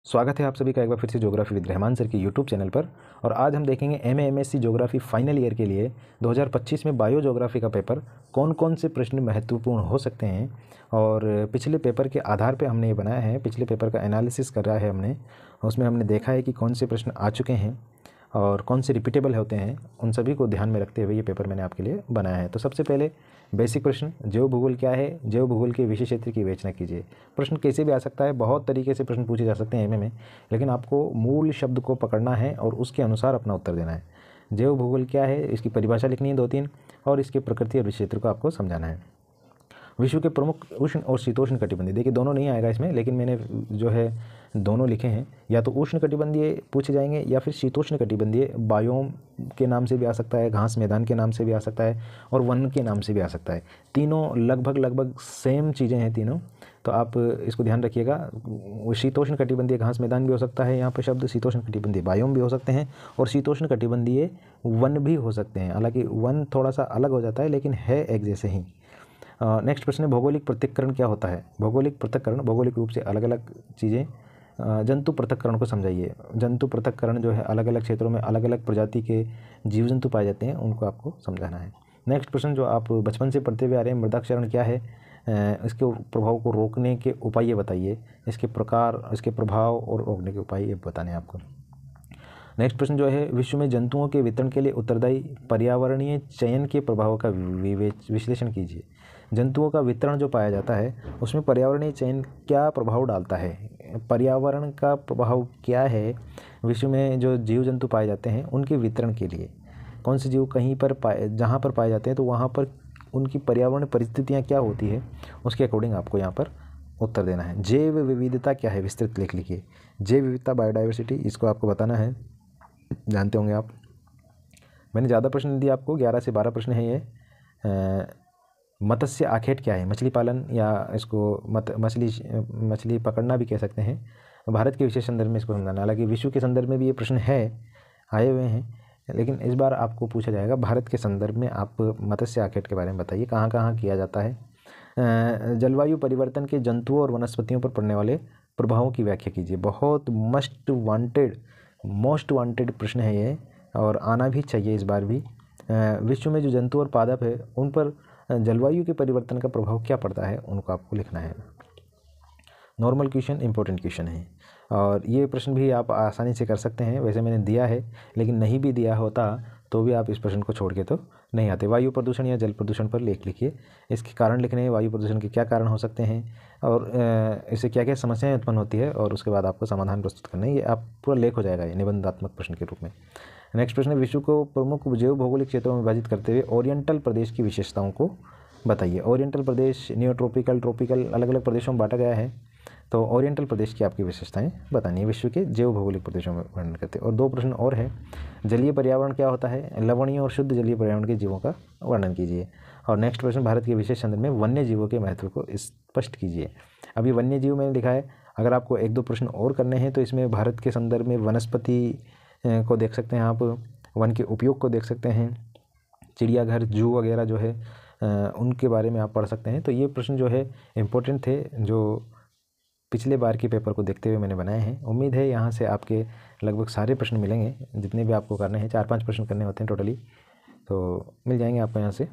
स्वागत है आप सभी का एक बार फिर से ज्योग्राफी विद रहमान सर के यूट्यूब चैनल पर। और आज हम देखेंगे एमएससी ज्योग्राफी फाइनल ईयर के लिए 2025 में बायो ज्योग्राफी का पेपर कौन कौन से प्रश्न महत्वपूर्ण हो सकते हैं। और पिछले पेपर के आधार पे हमने ये बनाया है, पिछले पेपर का एनालिसिस कर रहा है हमने। उसमें हमने देखा है कि कौन से प्रश्न आ चुके हैं और कौन से रिपीटेबल होते हैं, उन सभी को ध्यान में रखते हुए ये पेपर मैंने आपके लिए बनाया है। तो सबसे पहले बेसिक प्रश्न, जैव भूगोल क्या है, जैव भूगोल के विषय क्षेत्र की विवेचना कीजिए। प्रश्न कैसे भी आ सकता है, बहुत तरीके से प्रश्न पूछे जा सकते हैं एमए में, लेकिन आपको मूल शब्द को पकड़ना है और उसके अनुसार अपना उत्तर देना है। जैव भूगोल क्या है, इसकी परिभाषा लिखनी है 2-3, और इसके प्रकृति और विषय क्षेत्र को आपको समझाना है। विश्व के प्रमुख उष्ण और शीतोष्ण कटिबंधीय, देखिए दोनों नहीं आएगा इसमें, लेकिन मैंने जो है दोनों लिखे हैं। या तो उष्ण कटिबंधीय पूछे जाएंगे या फिर शीतोष्ण कटिबंधीय, बायोम के नाम से भी आ सकता है, घास मैदान के नाम से भी आ सकता है, और वन के नाम से भी आ सकता है। तीनों लगभग सेम चीज़ें हैं तीनों, तो आप इसको ध्यान रखिएगा। शीतोष्ण कटिबंधीय घास मैदान भी हो सकता है यहाँ पर शब्द, शीतोष्ण कटिबंधीय बायोम भी हो सकते हैं, और शीतोष्ण कटिबंधीय वन भी हो सकते हैं। हालांकि वन थोड़ा सा अलग हो जाता है, लेकिन है एक जैसे ही। नेक्स्ट प्रश्न है, भौगोलिक पृथक्करण क्या होता है। भौगोलिक पृथक्करण भौगोलिक रूप से अलग अलग चीज़ें। जंतु पृथक्करण को समझाइए। जंतु पृथक्करण जो है, अलग अलग क्षेत्रों में अलग अलग प्रजाति के जीव जंतु पाए जाते हैं, उनको आपको समझाना है। नेक्स्ट प्रश्न जो आप बचपन से पढ़ते हुए आ रहे हैं, मृदा क्षरण क्या है, इसके प्रभाव को रोकने के उपाय ये बताइए। इसके प्रकार, इसके प्रभाव और रोकने के उपाय ये बताने हैं आपको। नेक्स्ट प्रश्न जो है, विश्व में जंतुओं के वितरण के लिए उत्तरदायी पर्यावरणीय चयन के प्रभावों का विश्लेषण कीजिए। जंतुओं का वितरण जो पाया जाता है, उसमें पर्यावरणीय चयन क्या प्रभाव डालता है, पर्यावरण का प्रभाव क्या है विश्व में जो जीव जंतु पाए जाते हैं उनके वितरण के लिए। कौन से जीव कहीं पर जहाँ पर पाए जाते हैं तो वहाँ पर उनकी पर्यावरण परिस्थितियाँ क्या होती है, उसके अकॉर्डिंग आपको यहाँ पर उत्तर देना है। जैव विविधता क्या है, विस्तृत लिख लिखिए। जैव विविधता, बायोडाइवर्सिटी, इसको आपको बताना है, जानते होंगे आप। मैंने ज़्यादा प्रश्न दिए आपको, 11 से 12 प्रश्न है ये। मत्स्य आखेट क्या है, मछली पालन, या इसको मछली पकड़ना भी कह सकते हैं। भारत के विशेष संदर्भ में इसको समझाना। हालांकि विश्व के संदर्भ में भी ये प्रश्न है, आए हुए हैं, लेकिन इस बार आपको पूछा जाएगा भारत के संदर्भ में। आप मत्स्य आखेट के बारे में बताइए, कहाँ कहाँ किया जाता है। जलवायु परिवर्तन के जंतुओं और वनस्पतियों पर पड़ने वाले प्रभावों की व्याख्या कीजिए। बहुत मोस्ट वांटेड प्रश्न है ये, और आना भी चाहिए इस बार भी। विश्व में जो जंतु और पादप है, उन पर जलवायु के परिवर्तन का प्रभाव क्या पड़ता है, उनको आपको लिखना है। नॉर्मल क्वेश्चन, इंपॉर्टेंट क्वेश्चन है, और ये प्रश्न भी आप आसानी से कर सकते हैं। वैसे मैंने दिया है, लेकिन नहीं भी दिया होता तो भी आप इस प्रश्न को छोड़ के तो नहीं आते। वायु प्रदूषण या जल प्रदूषण पर लेख लिखिए। इसके कारण लिखने हैं, वायु प्रदूषण के क्या कारण हो सकते हैं, और इससे क्या क्या समस्याएं उत्पन्न होती है, और उसके बाद आपको समाधान प्रस्तुत करना है। ये आप पूरा लेख हो जाएगा ये निबंधात्मक प्रश्न के रूप में। नेक्स्ट प्रश्न है, विश्व को प्रमुख जैव भौगोलिक क्षेत्रों में विभाजित करते हुए ओरिएंटल प्रदेश की विशेषताओं को बताइए। ओरिएंटल प्रदेश नियो ट्रॉपिकल, ट्रॉपिकल, अलग अलग प्रदेशों में बांटा गया है, तो ओरिएंटल प्रदेश की आपकी विशेषताएं बतानी है। विश्व के जैव भौगोलिक प्रदेशों में वर्णन करते हैं। और 2 प्रश्न और है, जलीय पर्यावरण क्या होता है, लवणीय और शुद्ध जलीय पर्यावरण के जीवों का वर्णन कीजिए। और नेक्स्ट प्रश्न, भारत के विशेष संदर्भ में वन्य जीवों के महत्व को स्पष्ट कीजिए। अभी वन्य जीव मैंने लिखा है, अगर आपको 1-2 प्रश्न और करने हैं तो इसमें भारत के संदर्भ में वनस्पति को देख सकते हैं आप, वन के उपयोग को देख सकते हैं, चिड़ियाघर, जू वगैरह जो है उनके बारे में आप पढ़ सकते हैं। तो ये प्रश्न जो है इम्पोर्टेंट थे, जो पिछले बार के पेपर को देखते हुए मैंने बनाए हैं। उम्मीद है यहाँ से आपके लगभग सारे प्रश्न मिलेंगे, जितने भी आपको करने हैं। 4-5 प्रश्न करने होते हैं टोटली, तो मिल जाएंगे आपको यहाँ से।